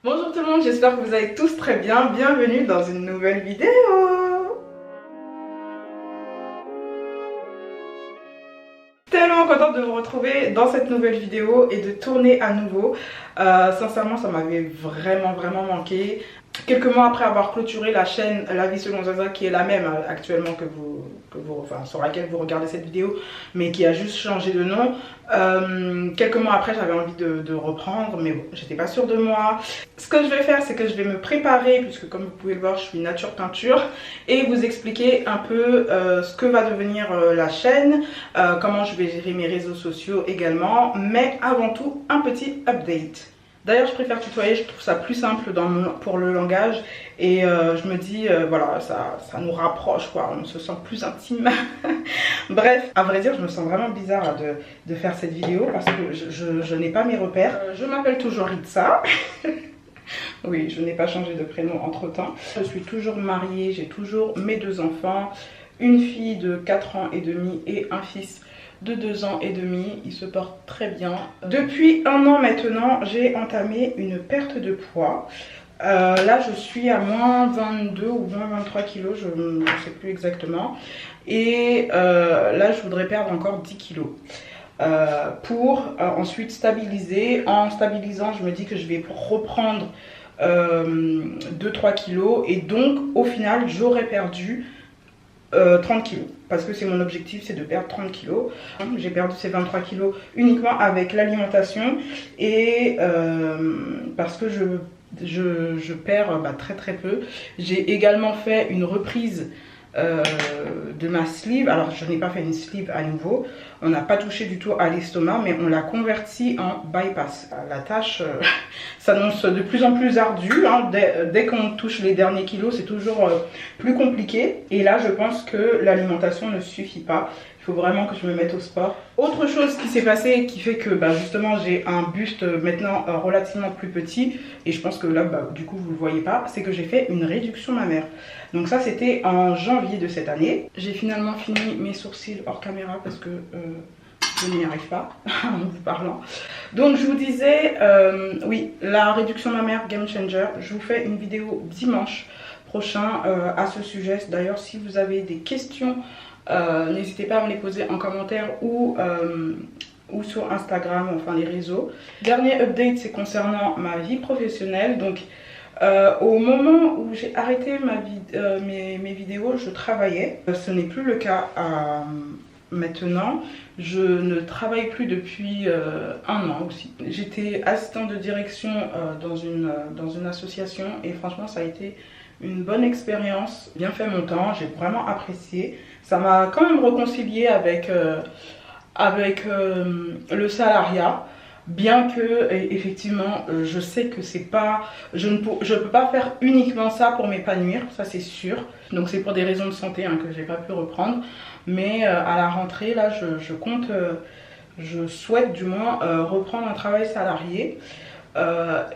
Bonjour tout le monde, j'espère que vous allez tous très bien. Bienvenue dans une nouvelle vidéo. Tellement contente de vous retrouver dans cette nouvelle vidéo et de tourner à nouveau. Sincèrement, ça m'avait vraiment manqué. Quelques mois après avoir clôturé la chaîne La Vie Selon Zaza, qui est la même actuellement enfin, sur laquelle vous regardez cette vidéo, mais qui a juste changé de nom. Quelques mois après, j'avais envie de reprendre, mais bon, j'étais pas sûre de moi. Ce que je vais faire, c'est que je vais me préparer, puisque comme vous pouvez le voir, je suis nature peinture, et vous expliquer un peu ce que va devenir la chaîne, comment je vais gérer mes réseaux sociaux également, mais avant tout, un petit update. D'ailleurs, je préfère tutoyer, je trouve ça plus simple pour le langage. Et je me dis, voilà, ça nous rapproche, quoi. On se sent plus intime. Bref, à vrai dire, je me sens vraiment bizarre de faire cette vidéo parce que je n'ai pas mes repères. Je m'appelle toujours Ritza. Oui, je n'ai pas changé de prénom entre temps. Je suis toujours mariée, j'ai toujours mes 2 enfants. Une fille de 4 ans et demi et un fils de 2 ans et demi, il se porte très bien. Depuis 1 an maintenant, j'ai entamé une perte de poids. Là, je suis à moins 22 ou moins 23 kilos, je ne sais plus exactement. Et là, je voudrais perdre encore 10 kilos. Pour ensuite stabiliser. En stabilisant, je me dis que je vais reprendre 2-3 kilos. Et donc, au final, j'aurais perdu 30 kilos, parce que c'est mon objectif, c'est de perdre 30 kilos. J'ai perdu ces 23 kilos uniquement avec l'alimentation et parce que je perds très peu. J'ai également fait une reprise de ma sleeve. Alors je n'ai pas fait une sleeve à nouveau, on n'a pas touché du tout à l'estomac, mais on l'a converti en bypass. La tâche s'annonce de plus en plus ardue, hein. Dès qu'on touche les derniers kilos, c'est toujours plus compliqué. Et là, je pense que l'alimentation ne suffit pas. Il faut vraiment que je me mette au sport. Autre chose qui s'est passé qui fait que justement j'ai un buste maintenant relativement plus petit, et je pense que là du coup vous le voyez pas, c'est que j'ai fait une réduction mammaire. Donc ça c'était en janvier de cette année. J'ai finalement fini mes sourcils hors caméra parce que je n'y arrive pas en vous parlant. Donc je vous disais, oui, la réduction mammaire game changer, je vous fais une vidéo dimanche prochain à ce sujet. D'ailleurs, si vous avez des questions, n'hésitez pas à me les poser en commentaire ou sur Instagram, enfin les réseaux. Dernier update, c'est concernant ma vie professionnelle. Donc au moment où j'ai arrêté mes vidéos, je travaillais. Ce n'est plus le cas maintenant. Je ne travaille plus depuis 1 an aussi. J'étais assistante de direction dans une association et franchement ça a été une bonne expérience, bien fait mon temps, j'ai vraiment apprécié. Ça m'a quand même réconcilié avec le salariat, bien que effectivement je sais que c'est pas, je peux pas faire uniquement ça pour m'épanouir, ça c'est sûr. Donc c'est pour des raisons de santé que j'ai pas pu reprendre, mais à la rentrée là je compte, je souhaite du moins reprendre un travail salarié.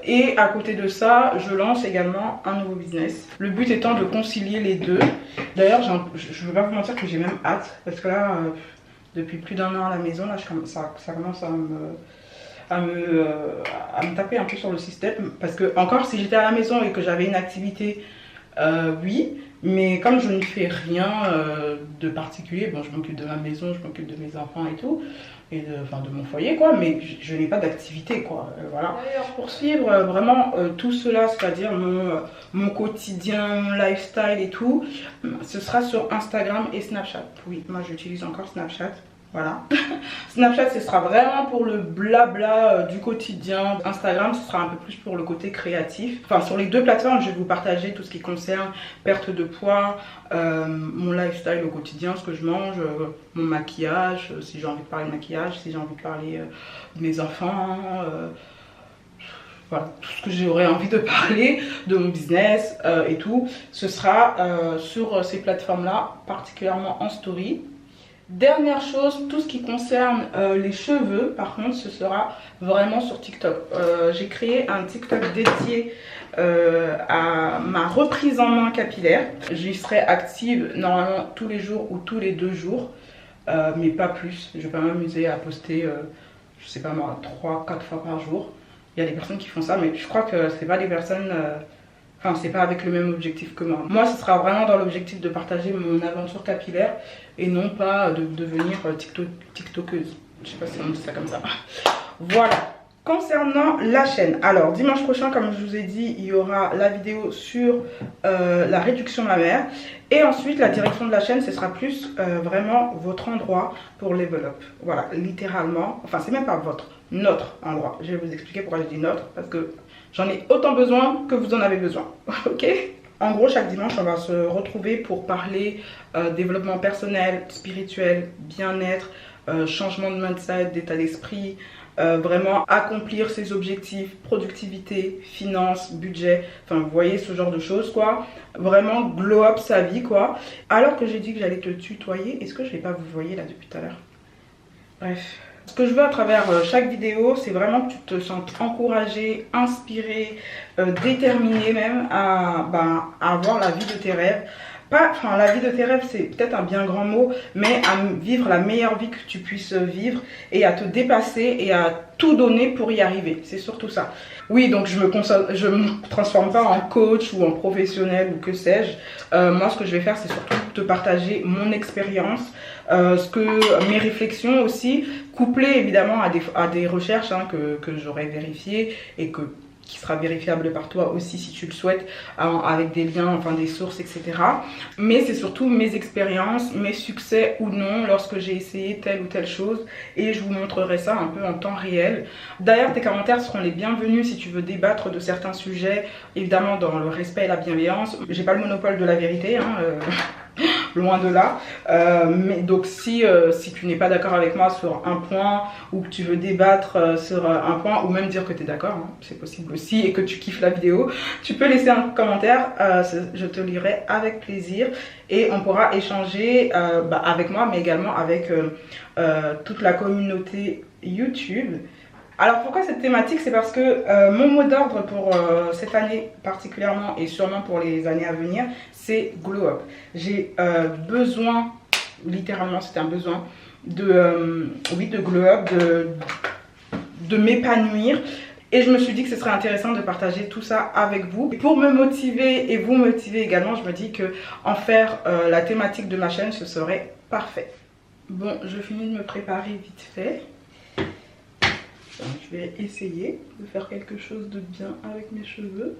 Et à côté de ça, je lance également un nouveau business. Le but étant de concilier les deux. D'ailleurs, je ne veux pas vous mentir que j'ai même hâte. Parce que là, depuis plus d'1 an à la maison, là, ça commence à me taper un peu sur le système. Parce que encore, si j'étais à la maison et que j'avais une activité, oui. Mais comme je ne fais rien de particulier, bon, je m'occupe de ma maison, je m'occupe de mes enfants et tout, et de mon foyer, quoi, mais je n'ai pas d'activité, quoi, voilà. D'ailleurs, pour suivre vraiment tout cela, c'est-à-dire mon quotidien, mon lifestyle et tout, ce sera sur Instagram et Snapchat. Oui, moi j'utilise encore Snapchat. Voilà. Snapchat, ce sera vraiment pour le blabla du quotidien. Instagram, ce sera un peu plus pour le côté créatif. Enfin, sur les 2 plateformes, je vais vous partager tout ce qui concerne perte de poids, mon lifestyle au quotidien, ce que je mange, mon maquillage, si j'ai envie de parler de maquillage, si j'ai envie de parler de mes enfants, voilà, tout ce que j'aurais envie de parler, de mon business et tout. Ce sera sur ces plateformes-là, particulièrement en story. Dernière chose, tout ce qui concerne les cheveux, par contre, ce sera vraiment sur TikTok. J'ai créé un TikTok dédié à ma reprise en main capillaire. J'y serai active normalement tous les jours ou tous les 2 jours, mais pas plus. Je vais pas m'amuser à poster, je sais pas moi, 3-4 fois par jour. Il y a des personnes qui font ça, mais je crois que c'est pas des personnes... Enfin, c'est pas avec le même objectif que moi. Moi, ce sera vraiment dans l'objectif de partager mon aventure capillaire et non pas de devenir tiktokeuse. Je sais pas si on dit ça comme ça. Voilà. Concernant la chaîne, alors dimanche prochain, comme je vous ai dit, il y aura la vidéo sur la réduction mammaire. Et ensuite, la direction de la chaîne, ce sera plus vraiment votre endroit pour level up. Voilà, littéralement. Enfin, c'est même pas notre endroit. Je vais vous expliquer pourquoi je dis notre, parce que j'en ai autant besoin que vous en avez besoin. Ok? En gros, chaque dimanche, on va se retrouver pour parler développement personnel, spirituel, bien-être, changement de mindset, d'état d'esprit, vraiment accomplir ses objectifs, productivité, finances, budget, enfin vous voyez ce genre de choses quoi. Vraiment glow up sa vie quoi. Alors que j'ai dit que j'allais te tutoyer, est-ce que je ne vais pas vous voyer là depuis tout à l'heure? Bref. Ce que je veux à travers chaque vidéo, c'est vraiment que tu te sentes encouragé, inspiré, déterminé même à avoir la vie de tes rêves. Enfin, la vie de tes rêves, c'est peut-être un bien grand mot, mais à vivre la meilleure vie que tu puisses vivre et à te dépasser et à tout donner pour y arriver. C'est surtout ça. Oui, donc je me transforme pas en coach ou en professionnel ou que sais-je. Moi, ce que je vais faire, c'est surtout te partager mon expérience, mes réflexions aussi, couplées évidemment à des recherches hein, que j'aurais vérifiées et qui sera vérifiable par toi aussi si tu le souhaites, avec des liens, enfin des sources, etc. Mais c'est surtout mes expériences, mes succès ou non lorsque j'ai essayé telle ou telle chose et je vous montrerai ça un peu en temps réel. D'ailleurs, tes commentaires seront les bienvenus si tu veux débattre de certains sujets, évidemment dans le respect et la bienveillance. J'ai pas le monopole de la vérité, hein, loin de là, mais donc si tu n'es pas d'accord avec moi sur un point ou que tu veux débattre sur un point ou même dire que tu es d'accord, hein, c'est possible aussi, et que tu kiffes la vidéo, tu peux laisser un commentaire, je te lirai avec plaisir et on pourra échanger avec moi mais également avec toute la communauté YouTube. Alors pourquoi cette thématique? C'est parce que mon mot d'ordre pour cette année particulièrement et sûrement pour les années à venir, c'est glow up. J'ai besoin, littéralement c'est un besoin, de glow up, de m'épanouir. Et je me suis dit que ce serait intéressant de partager tout ça avec vous. Pour me motiver et vous motiver également, je me dis que en faire la thématique de ma chaîne, ce serait parfait. Bon, je finis de me préparer vite fait. Je vais essayer de faire quelque chose de bien avec mes cheveux.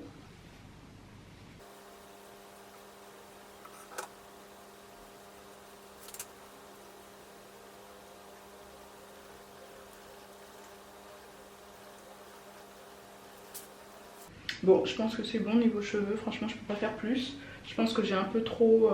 Bon, je pense que c'est bon niveau cheveux. Franchement, je peux pas faire plus. Je pense que j'ai un peu trop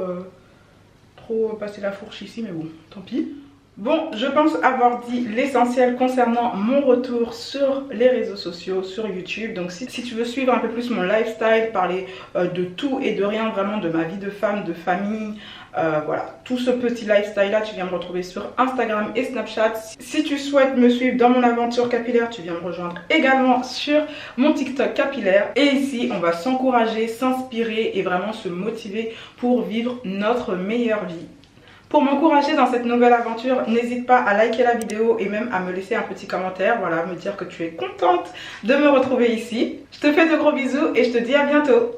passé la fourche ici, mais bon, tant pis. Bon, je pense avoir dit l'essentiel concernant mon retour sur les réseaux sociaux, sur YouTube. Donc si tu veux suivre un peu plus mon lifestyle, parler de tout et de rien, vraiment de ma vie de femme, de famille, voilà, tout ce petit lifestyle là, tu viens me retrouver sur Instagram et Snapchat. Si tu souhaites me suivre dans mon aventure capillaire, tu viens me rejoindre également sur mon TikTok capillaire. Et ici, on va s'encourager, s'inspirer et vraiment se motiver pour vivre notre meilleure vie. Pour m'encourager dans cette nouvelle aventure, n'hésite pas à liker la vidéo et même à me laisser un petit commentaire, voilà, me dire que tu es contente de me retrouver ici. Je te fais de gros bisous et je te dis à bientôt.